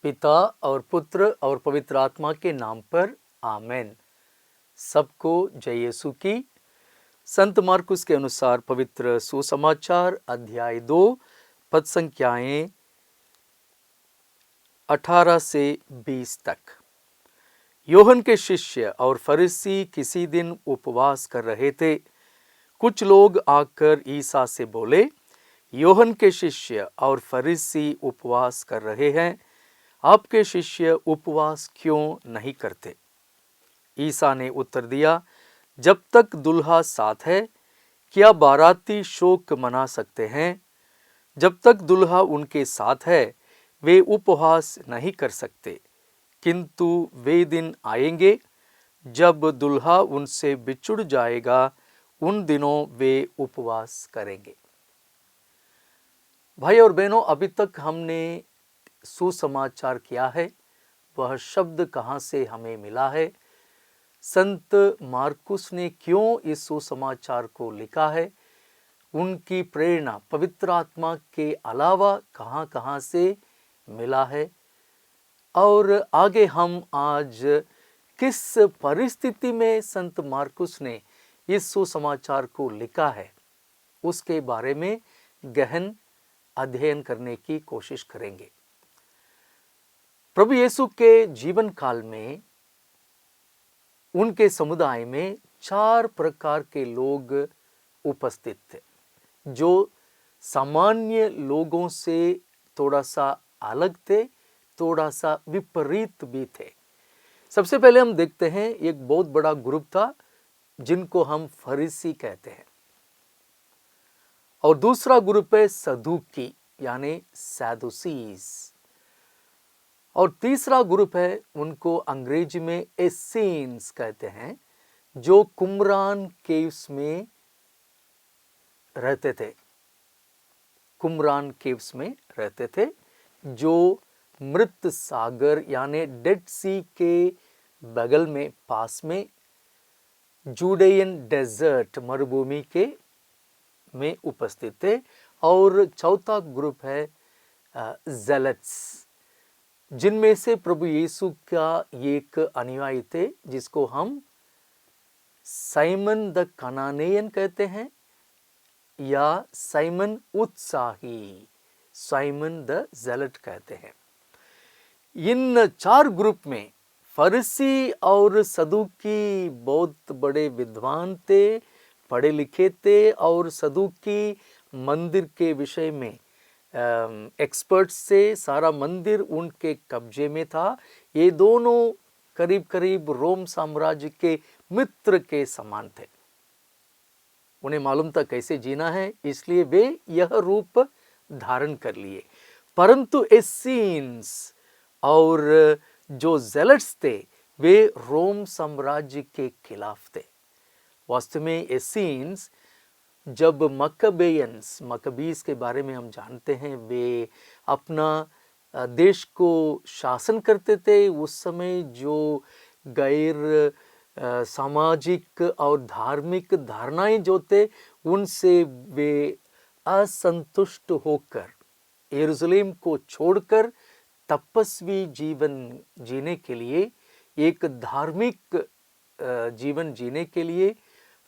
पिता और पुत्र और पवित्र आत्मा के नाम पर आमेन। सबको जय यीशु की। संत मार्कुस के अनुसार पवित्र सुसमाचार अध्याय 2 पद संख्याएं 18 से 20 तक। योहन के शिष्य और फरीसी किसी दिन उपवास कर रहे थे। कुछ लोग आकर ईसा से बोले, योहन के शिष्य और फरीसी उपवास कर रहे हैं, आपके शिष्य उपवास क्यों नहीं करते? ईसा ने उत्तर दिया, जब तक दुल्हा साथ है क्या बाराती शोक मना सकते हैं? जब तक दुल्हा उनके साथ है वे उपवास नहीं कर सकते, किंतु वे दिन आएंगे जब दुल्हा उनसे बिछुड़ जाएगा, उन दिनों वे उपवास करेंगे। भाई और बहनों, अभी तक हमने सुसमाचार किया है। वह शब्द कहाँ से हमें मिला है? संत मार्कुस ने क्यों इस सुसमाचार को लिखा है? उनकी प्रेरणा पवित्र आत्मा के अलावा कहाँ कहाँ से मिला है? और आगे हम आज किस परिस्थिति में संत मार्कुस ने इस सुसमाचार को लिखा है, उसके बारे में गहन अध्ययन करने की कोशिश करेंगे। प्रभु यीशु के जीवन काल में उनके समुदाय में 4 प्रकार के लोग उपस्थित थे, जो सामान्य लोगों से थोड़ा सा अलग थे, थोड़ा सा विपरीत भी थे। सबसे पहले हम देखते हैं, एक बहुत बड़ा ग्रुप था जिनको हम फरीसी कहते हैं, और दूसरा ग्रुप है सदूकी यानी सैदुसीज, और तीसरा ग्रुप है उनको अंग्रेजी में एसेन्स कहते हैं, जो कुमरान केव्स में रहते थे। कुमरान केव्स में रहते थे, जो मृत सागर यानी डेड सी के बगल में पास में जूडेयन डेजर्ट मरुभूमि के में उपस्थित थे। और चौथा ग्रुप है ज़ेलट्स, जिनमें से प्रभु यीशु का एक अनुयायी थे, जिसको हम साइमन द कनानेयन कहते हैं या साइमन उत्साही, साइमन द ज़ेलट कहते हैं। इन 4 ग्रुप में फरीसी और सदूकी बहुत बड़े विद्वान थे, पढ़े लिखे थे, और सदूकी मंदिर के विषय में एक्सपर्ट्स से, सारा मंदिर उनके कब्जे में था। ये दोनों करीब करीब रोम साम्राज्य के मित्र के समान थे। उन्हें मालूम था कैसे जीना है, इसलिए वे यह रूप धारण कर लिए। परंतु एसेन्स और जो ज़ेलट्स थे वे रोम साम्राज्य के खिलाफ थे। वास्तव में एसेन्स, जब मकबीस के बारे में हम जानते हैं, वे अपना देश को शासन करते थे। उस समय जो गैर सामाजिक और धार्मिक धारणाएं जो थे, उनसे वे असंतुष्ट होकर यरूशलेम को छोड़कर तपस्वी जीवन जीने के लिए, एक धार्मिक जीवन जीने के लिए,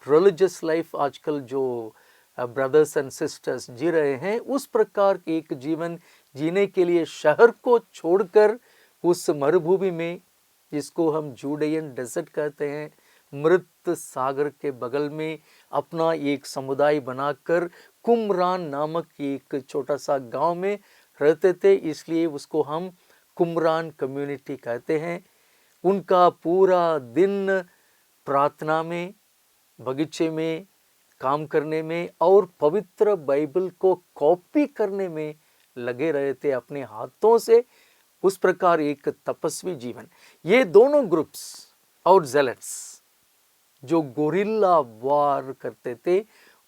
रिलीजियस लाइफ आजकल जो ब्रदर्स एंड सिस्टर्स जी रहे हैं, उस प्रकार एक जीवन जीने के लिए शहर को छोड़कर उस मरुभूमि में, जिसको हम जूडेयन डेजर्ट कहते हैं, मृत सागर के बगल में अपना एक समुदाय बनाकर कुमरान नामक एक छोटा सा गांव में रहते थे, इसलिए उसको हम कुमरान कम्युनिटी कहते हैं। उनका पूरा दिन प्रार्थना में, बगीचे में काम करने में और पवित्र बाइबल को कॉपी करने में लगे रहे थे अपने हाथों से। उस प्रकार एक तपस्वी जीवन। ये दोनों ग्रुप्स और ज़ेलट्स जो गोरिल्ला वार करते थे,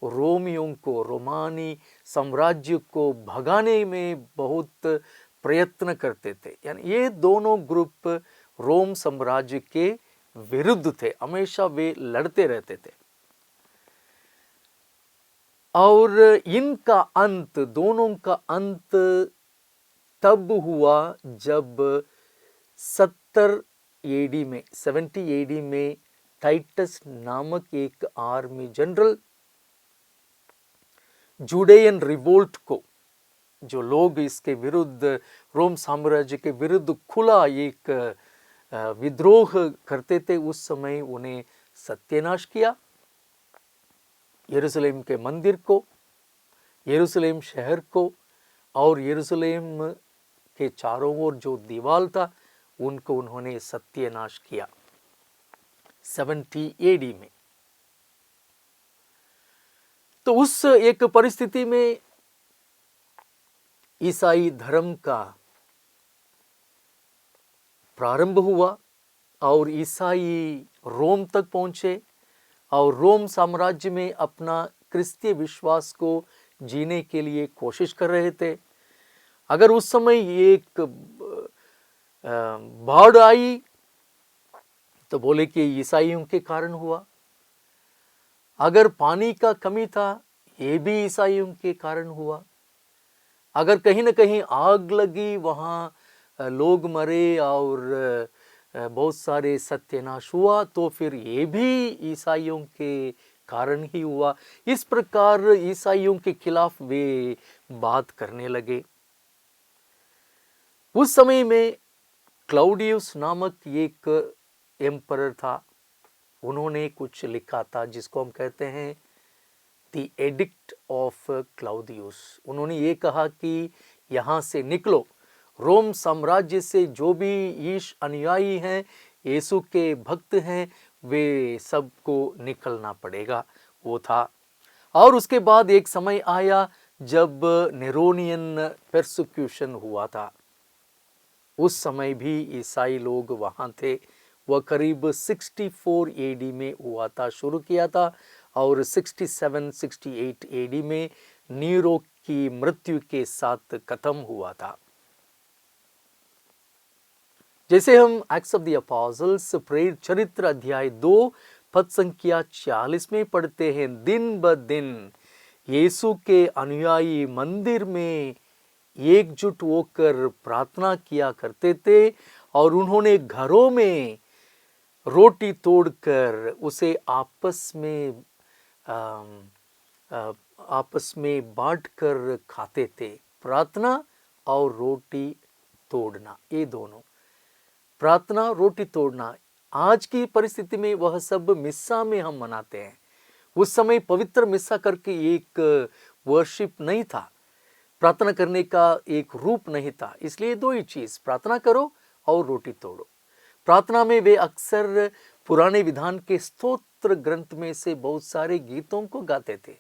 रोमियों को, रोमानी साम्राज्य को भगाने में बहुत प्रयत्न करते थे। यानी ये दोनों ग्रुप रोम साम्राज्य के विरुद्ध थे, हमेशा वे लड़ते रहते थे। और इनका अंत, दोनों का अंत तब हुआ जब 70 एडी में टाइटस नामक एक आर्मी जनरल जुडेयन रिवोल्ट को, जो लोग इसके विरुद्ध, रोम साम्राज्य के विरुद्ध खुला एक विद्रोह करते थे, उस समय उन्हें सत्यानाश किया। यरूशलेम के मंदिर को, यरूशलेम शहर को और यरूशलेम के चारों ओर जो दीवार था उनको उन्होंने सत्यानाश किया 70 एडी में। तो उस एक परिस्थिति में ईसाई धर्म का प्रारंभ हुआ और ईसाई रोम तक पहुंचे और रोम साम्राज्य में अपना क्रिस्तीय विश्वास को जीने के लिए कोशिश कर रहे थे। अगर उस समय एक बाढ़ आई तो बोले कि ईसाइयों के कारण हुआ, अगर पानी का कमी था ये भी ईसाइयों के कारण हुआ, अगर कहीं न कहीं आग लगी वहाँ लोग मरे और बहुत सारे सत्यानाश हुआ तो फिर ये भी ईसाइयों के कारण ही हुआ। इस प्रकार ईसाइयों के खिलाफ वे बात करने लगे। उस समय में क्लाउडियस नामक एक एम्परर था, उन्होंने कुछ लिखा था जिसको हम कहते हैं द एडिक्ट ऑफ क्लाउडियस। उन्होंने ये कहा कि यहाँ से निकलो, रोम साम्राज्य से जो भी यीशु अनुयायी हैं, यीशु के भक्त हैं, वे सबको निकलना पड़ेगा, वो था। और उसके बाद एक समय आया जब नेरोनियन परसिक्यूशन हुआ था, उस समय भी ईसाई लोग वहाँ थे। वह करीब 64 एडी में हुआ था, शुरू किया था और 67-68 एडी में नीरो की मृत्यु के साथ खत्म हुआ था। जैसे हम एक्ट्स ऑफ द अपोस्टल्स प्रेरित चरित्र अध्याय 2 पद संख्या 40 में पढ़ते हैं, दिन ब दिन यीशु के अनुयायी मंदिर में एकजुट होकर प्रार्थना किया करते थे और उन्होंने घरों में रोटी तोड़कर उसे आपस में बांटकर खाते थे। प्रार्थना और रोटी तोड़ना, ये दोनों, प्रार्थना रोटी तोड़ना, आज की परिस्थिति में वह सब मिस्सा में हम मनाते हैं। उस समय पवित्र मिस्सा करके एक वर्शिप नहीं था, प्रार्थना करने का एक रूप नहीं था, इसलिए दो ही चीज, प्रार्थना करो और रोटी तोड़ो। प्रार्थना में वे अक्सर पुराने विधान के स्तोत्र ग्रंथ में से बहुत सारे गीतों को गाते थे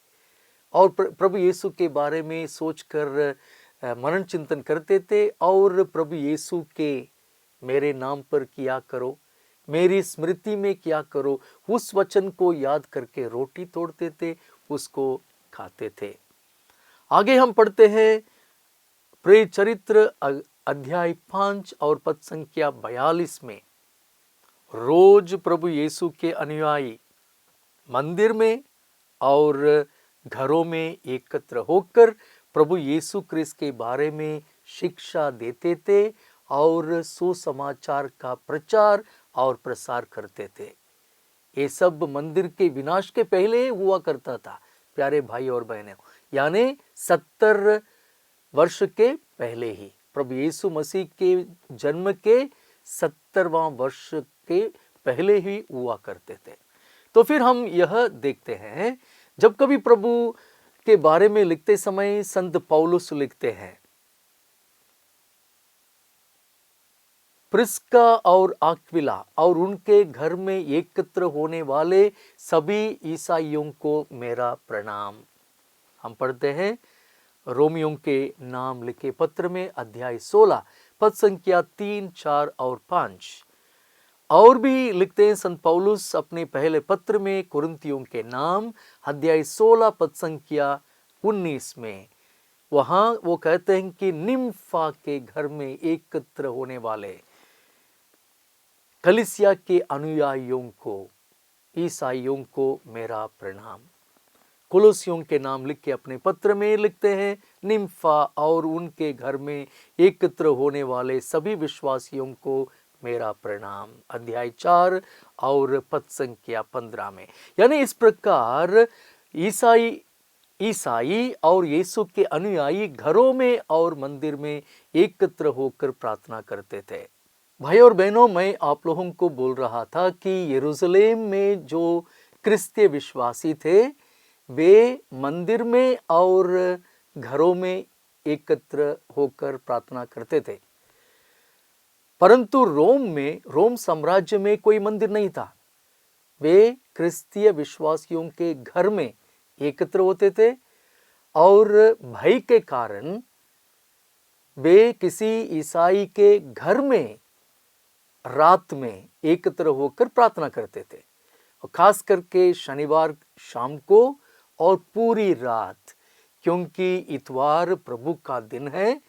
और प्रभु यीशु के बारे में सोचकर मनन चिंतन करते थे और प्रभु यीशु के मेरे नाम पर किया करो, मेरी स्मृति में किया करो, उस वचन को याद करके रोटी तोड़ते थे, उसको खाते थे। आगे हम पढ़ते हैं प्रेरित चरित्र अध्याय 5 और पद संख्या 42 में, रोज प्रभु यीशु के अनुयायी मंदिर में और घरों में एकत्र होकर प्रभु यीशु क्रिस्त के बारे में शिक्षा देते थे और सुसमाचार का प्रचार और प्रसार करते थे। ये सब मंदिर के विनाश के पहले हुआ करता था, प्यारे भाई और बहनों, यानी 70 वर्ष के पहले ही, प्रभु यीशु मसीह के जन्म के 70वां वर्ष के पहले ही हुआ करते थे। तो फिर हम यह देखते हैं, जब कभी प्रभु के बारे में लिखते समय संत पौलुस लिखते हैं, प्रिस्का और आक्विला और उनके घर में एकत्र होने वाले सभी ईसाइयों को मेरा प्रणाम। हम पढ़ते हैं रोमियों के नाम लिखे पत्र में अध्याय 16 पद संख्या 3, 4 और 5। और भी लिखते हैं संत पौलुस अपने पहले पत्र में कुरिन्थियों के नाम अध्याय 16 पद संख्या 19 में, वहां वो कहते हैं कि निम्फा के घर में एकत्र होने वाले कलीसिया के अनुयायियों को, ईसाइयों को मेरा प्रणाम। कुलुसियों के नाम लिख के अपने पत्र में लिखते हैं निम्फा और उनके घर में एकत्र होने वाले सभी विश्वासियों को मेरा प्रणाम। अध्याय 4 और पद संख्या 15 में। यानी इस प्रकार ईसाई और यीशु के अनुयायी घरों में और मंदिर में एकत्र होकर प्रार्थना करते थे। भाई और बहनों, मैं आप लोगों को बोल रहा था कि यरूशलेम में जो क्रिस्तीय विश्वासी थे वे मंदिर में और घरों में एकत्र होकर प्रार्थना करते थे, परंतु रोम साम्राज्य में कोई मंदिर नहीं था। वे क्रिस्तीय विश्वासियों के घर में एकत्र होते थे और भय के कारण वे किसी ईसाई के घर में रात में एकत्र होकर प्रार्थना करते थे, और खास करके शनिवार शाम को और पूरी रात, क्योंकि इतवार प्रभु का दिन है।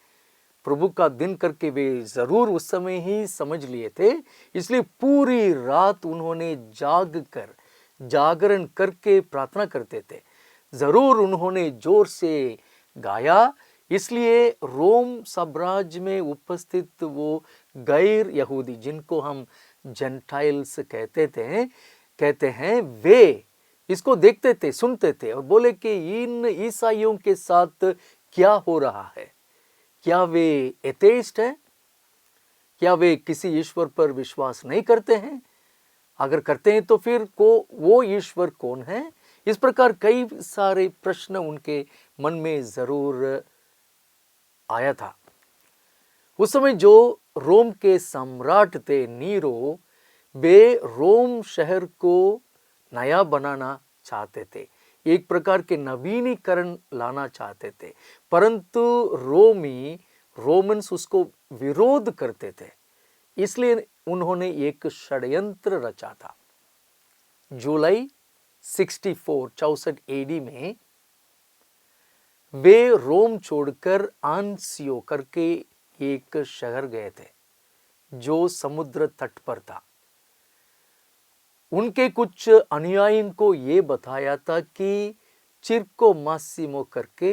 प्रभु का दिन करके वे जरूर उस समय ही समझ लिए थे, इसलिए पूरी रात उन्होंने जागरण करके प्रार्थना करते थे। जरूर उन्होंने जोर से गाया, इसलिए रोम साम्राज्य में उपस्थित वो गैर यहूदी, जिनको हम जेंटाइल्स कहते हैं, वे इसको देखते थे, सुनते थे और बोले कि इन ईसाइयों के साथ क्या हो रहा है। क्या वे एथेइस्ट हैं? क्या वे किसी ईश्वर पर विश्वास नहीं करते हैं? अगर करते हैं तो फिर वो ईश्वर कौन है? इस प्रकार कई सारे प्रश्न उनके मन में जरूर आया था। उस समय जो रोम के सम्राट थे नीरो, वे रोम शहर को नया बनाना चाहते थे, एक प्रकार के नवीनीकरण लाना चाहते थे, परंतु रोमन्स उसको विरोध करते थे। इसलिए उन्होंने एक षड्यंत्र रचा था। जुलाई 64 एडी में वे रोम छोड़कर आंसियो करके एक शहर गए थे जो समुद्र तट पर था। उनके कुछ अनुयायियों को ये बताया था कि चिर्को मासिमो करके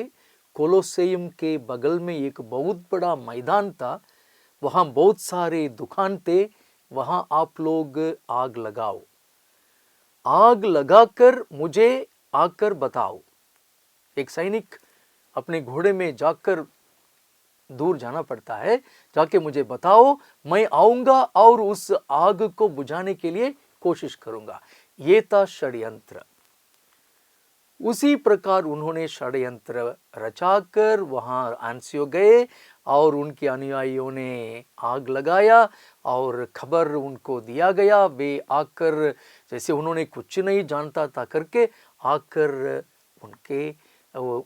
कोलोसेयम के बगल में एक बहुत बड़ा मैदान था, वहां बहुत सारे दुकान थे, वहां आप लोग आग लगाओ, आग लगाकर मुझे आकर बताओ। एक सैनिक अपने घोड़े में जाकर दूर जाना पड़ता है, जाके मुझे बताओ, मैं आऊंगा और उस आग को बुझाने के लिए कोशिश करूंगा। ये था षड्यंत्र। उसी प्रकार उन्होंने षड्यंत्र रचाकर वहां आंसियो गए और उनके अनुयायियों ने आग लगाया और खबर उनको दिया गया। वे आकर, जैसे उन्होंने कुछ नहीं जानता था करके, आकर उनके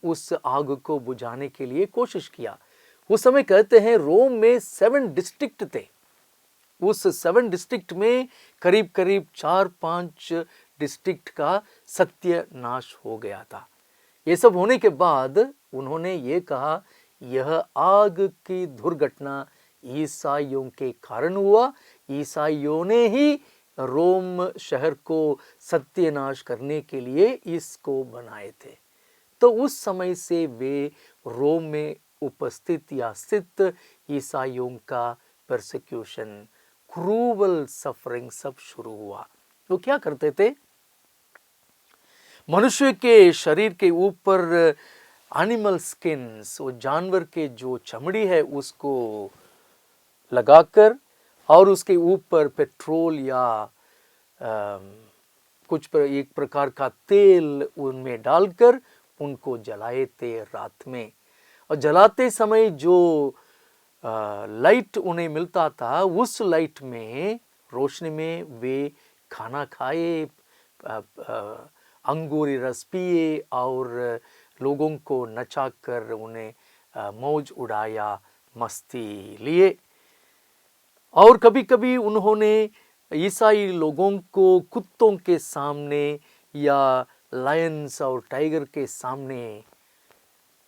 उस आग को बुझाने के लिए कोशिश किया। उस समय कहते हैं रोम में 7 डिस्ट्रिक्ट थे। उस 7 डिस्ट्रिक्ट में करीब करीब 4-5 डिस्ट्रिक्ट का सत्यानाश हो गया था। ये सब होने के बाद उन्होंने ये कहा, यह आग की दुर्घटना ईसाइयों के कारण हुआ। ईसाइयों ने ही रोम शहर को सत्यानाश करने के लिए इसको बनाए थे। तो उस समय से वे रोम में उपस्थित या स्थित ईसाइयों का परसिक्यूशन, क्रूवल सफरिंग सब शुरू हुआ। वो क्या करते थे? मनुष्य के शरीर के ऊपर एनिमल स्किन्स, वो जानवर के जो चमड़ी है उसको लगाकर और उसके ऊपर पेट्रोल या एक प्रकार का तेल उनमें डालकर उनको जलाए थे रात में। और जलाते समय जो लाइट उन्हें मिलता था, उस लाइट में, रोशनी में वे खाना खाए, अंगूरी रस पिए और लोगों को नचाकर उन्हें मौज उड़ाया, मस्ती लिए। और कभी कभी उन्होंने ईसाई लोगों को कुत्तों के सामने या लायंस और टाइगर के सामने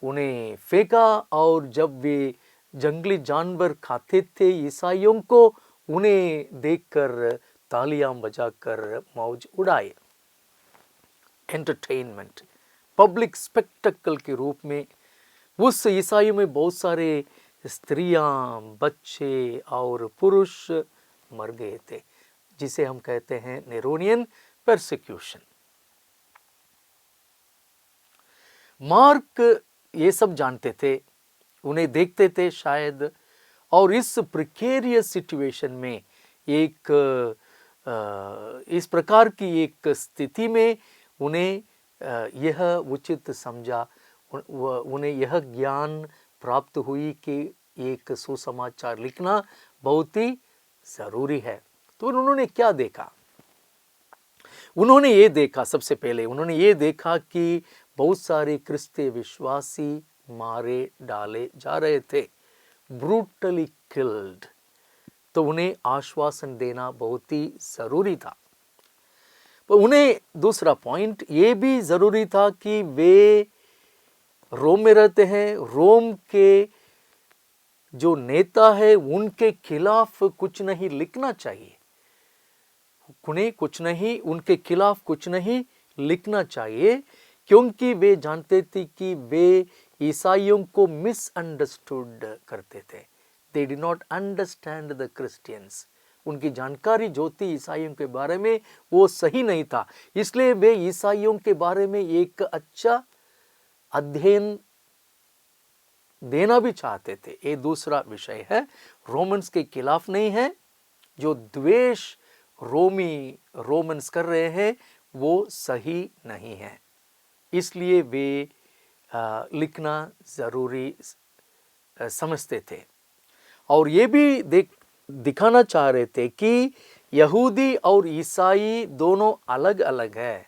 उन्हें फेंका, और जब वे जंगली जानवर खाते थे ईसाइयों को, उन्हें देखकर तालियां बजाकर मौज उड़ाए। एंटरटेनमेंट, पब्लिक स्पेक्टेकल के रूप में उस ईसाई में बहुत सारे स्त्रियां, बच्चे और पुरुष मर गए थे, जिसे हम कहते हैं नेरोनियन परसिक्यूशन। मार्क ये सब जानते थे, उन्हें देखते थे शायद, और इस प्रिकेरियस सिचुएशन में इस प्रकार की एक स्थिति में उन्हें यह उचित समझा, उन्हें यह ज्ञान प्राप्त हुई कि एक सुसमाचार लिखना बहुत ही ज़रूरी है। तो उन्होंने क्या देखा? उन्होंने ये देखा, सबसे पहले उन्होंने ये देखा कि बहुत सारे क्रिस्तीय विश्वासी मारे डाले जा रहे थे, ब्रूटली किल्ड। तो उन्हें आश्वासन देना बहुत ही ज़रूरी था। तो उन्हें दूसरा पॉइंट ये भी ज़रूरी था कि वे रोम में रहते हैं, रोम के जो नेता है उनके खिलाफ कुछ नहीं लिखना चाहिए, उन्हें उनके खिलाफ कुछ नहीं लिखना चाहिए, क्योंकि वे जानते थे कि वे ईसाइयों को मिसअंडरस्टूड करते थे। They did not understand the Christians. उनकी जानकारी जो थी ईसाइयों के बारे में वो सही नहीं था, इसलिए वे ईसाइयों के बारे में एक अच्छा अध्ययन देना भी चाहते थे। ये दूसरा विषय है, रोमन्स के खिलाफ नहीं है। जो द्वेष रोमन्स कर रहे हैं वो सही नहीं है, इसलिए वे लिखना ज़रूरी समझते थे। और ये भी दिखाना चाह रहे थे कि यहूदी और ईसाई दोनों अलग अलग है।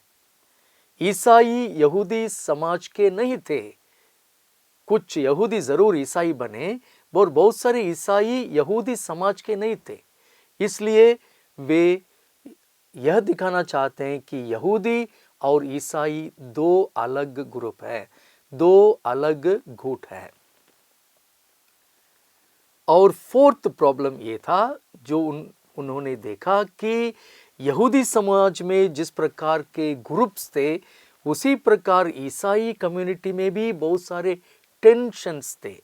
ईसाई यहूदी समाज के नहीं थे, कुछ यहूदी ज़रूर ईसाई बने और बहुत सारे ईसाई यहूदी समाज के नहीं थे। इसलिए वे यह दिखाना चाहते हैं कि यहूदी और ईसाई दो अलग ग्रुप है, दो अलग गुट है। और फोर्थ प्रॉब्लम ये था जो उन्होंने देखा कि यहूदी समाज में जिस प्रकार के ग्रुप्स थे, उसी प्रकार ईसाई कम्युनिटी में भी बहुत सारे टेंशन्स थे।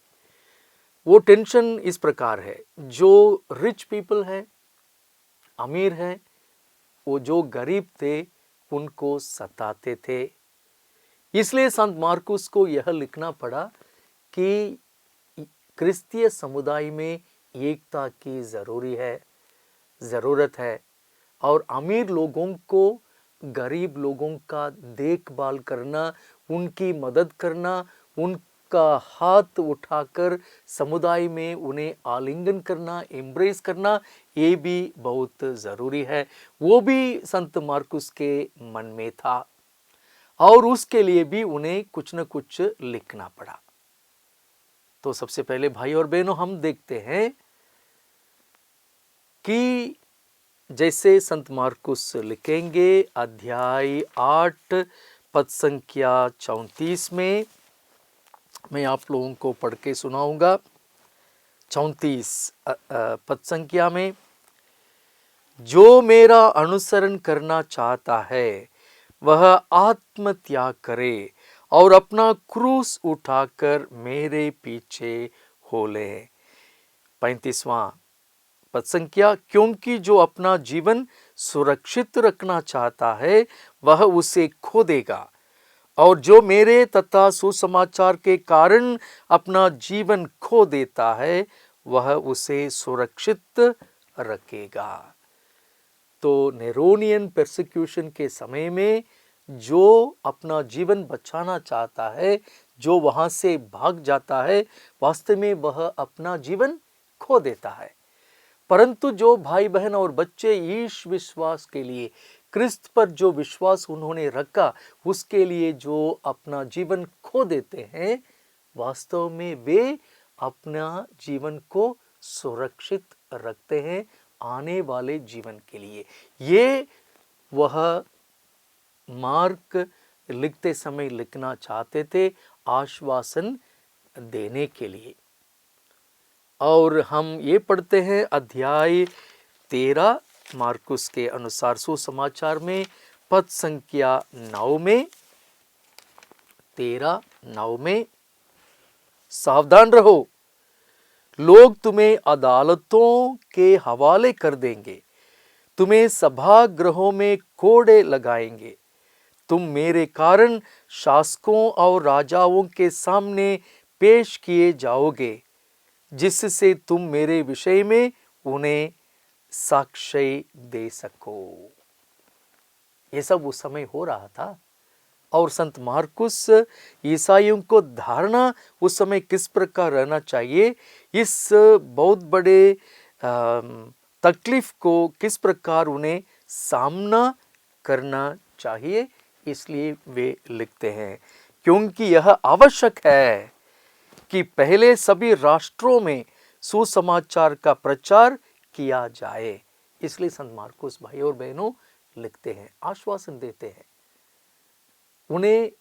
वो टेंशन इस प्रकार है, जो रिच पीपल है, अमीर है, वो जो गरीब थे उनको सताते थे। इसलिए संत मार्कुस को यह लिखना पड़ा कि क्रिस्तीय समुदाय में एकता की ज़रूरत है, और अमीर लोगों को गरीब लोगों का देखभाल करना, उनकी मदद करना, उनका हाथ उठाकर समुदाय में उन्हें आलिंगन करना, एम्ब्रेस करना, ये भी बहुत ज़रूरी है। वो भी संत मार्कुस के मन में था, और उसके लिए भी उन्हें कुछ न कुछ लिखना पड़ा। तो सबसे पहले भाई और बहनों, हम देखते हैं कि जैसे संत मार्कुस लिखेंगे अध्याय 8 पद संख्या 34 में, मैं आप लोगों को पढ़ के सुनाऊंगा। 34 पद संख्या में, जो मेरा अनुसरण करना चाहता है वह आत्मत्याग करे और अपना क्रूस उठाकर मेरे पीछे हो ले। 35वां पद संख्या, क्योंकि जो अपना जीवन सुरक्षित रखना चाहता है वह उसे खो देगा, और जो मेरे तथा सुसमाचार के कारण अपना जीवन खो देता है वह उसे सुरक्षित रखेगा। तो नेरोनियन परसिक्यूशन के समय में जो अपना जीवन बचाना चाहता है, जो वहां से भाग जाता है, वास्तव में वह अपना जीवन खो देता है। परंतु जो भाई बहन और बच्चे ईश विश्वास के लिए, क्रिस्त पर जो विश्वास उन्होंने रखा, उसके लिए जो अपना जीवन खो देते हैं, वास्तव में वे अपना जीवन को सुरक्षित रखते हैं आने वाले जीवन के लिए। ये वह मार्क लिखते समय लिखना चाहते थे, आश्वासन देने के लिए। और हम ये पढ़ते हैं अध्याय 13 मार्कुस के अनुसार सुसमाचार में पद संख्या 9 में, 13:9 में, सावधान रहो, लोग तुम्हें अदालतों के हवाले कर देंगे, तुम्हें सभागृहों में कोड़े लगाएंगे, तुम मेरे कारण शासकों और राजाओं के सामने पेश किए जाओगे, जिससे तुम मेरे विषय में उन्हें साक्ष्य दे सको। ये सब उस समय हो रहा था। और संत मार्कुस ईसाइयों को धारणा उस समय किस प्रकार रहना चाहिए, इस बहुत बड़े तकलीफ को किस प्रकार उन्हें सामना करना चाहिए, इसलिए वे लिखते हैं, क्योंकि यह आवश्यक है कि पहले सभी राष्ट्रों में सुसमाचार का प्रचार किया जाए। इसलिए संत मार्कुस भाई और बहनों लिखते हैं, आश्वासन देते हैं, उन्हें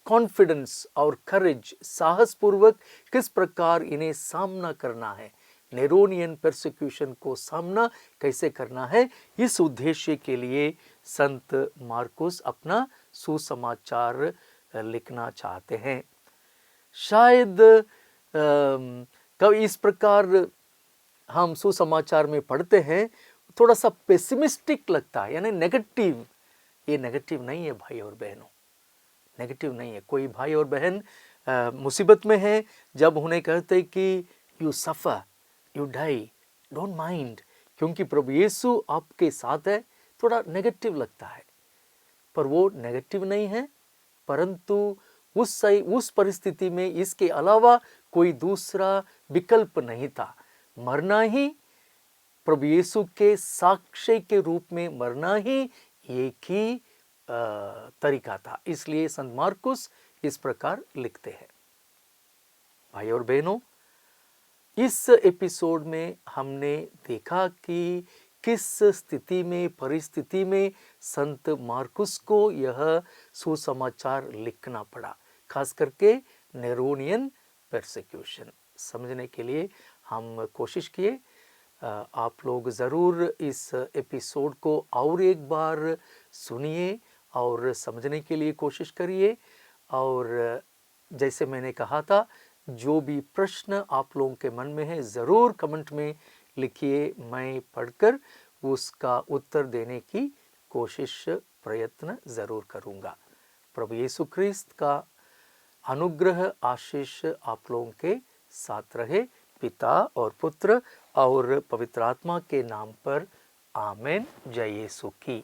कॉन्फिडेंस और करेज, साहस पूर्वक किस प्रकार इन्हें सामना करना है, नेरोनियन परसिक्यूशन को सामना कैसे करना है, इस उद्देश्य के लिए संत मार्कुस अपना सुसमाचार लिखना चाहते हैं। शायद कभी इस प्रकार हम सुसमाचार में पढ़ते हैं, थोड़ा सा पेसिमिस्टिक लगता है, यानी नेगेटिव। ये नेगेटिव नहीं है भाई और बहनों, नेगेटिव नहीं है। कोई भाई और बहन मुसीबत में है, जब उन्हें कहते कि you suffer, you die, don't mind, क्योंकि प्रभु यीशु आपके साथ है, थोड़ा नेगेटिव लगता है, पर वो नेगेटिव नहीं है, परंतु उस परिस्थिति में इसके अलावा कोई दूसरा विकल्प नहीं था। मरना ही, प्रभु यीशु के साक्ष्य के रूप में मरना ही एक ही तरीका था। इसलिए संत मार्कुस इस प्रकार लिखते हैं। भाई और बहनों, इस एपिसोड में हमने देखा कि किस स्थिति में, परिस्थिति में संत मार्कुस को यह सुसमाचार लिखना पड़ा, खास करके नेरोनियन परसिक्यूशन। समझने के लिए हम कोशिश किए। आप लोग ज़रूर इस एपिसोड को और एक बार सुनिए और समझने के लिए कोशिश करिए। और जैसे मैंने कहा था, जो भी प्रश्न आप लोगों के मन में है ज़रूर कमेंट में लिखिए, मैं पढ़कर उसका उत्तर देने की कोशिश, प्रयत्न ज़रूर करूँगा। प्रभु यीशु ख्रिस्त का अनुग्रह, आशीष आप लोगों के साथ रहे, पिता और पुत्र और पवित्र आत्मा के नाम पर। आमेन। जय यीशु की।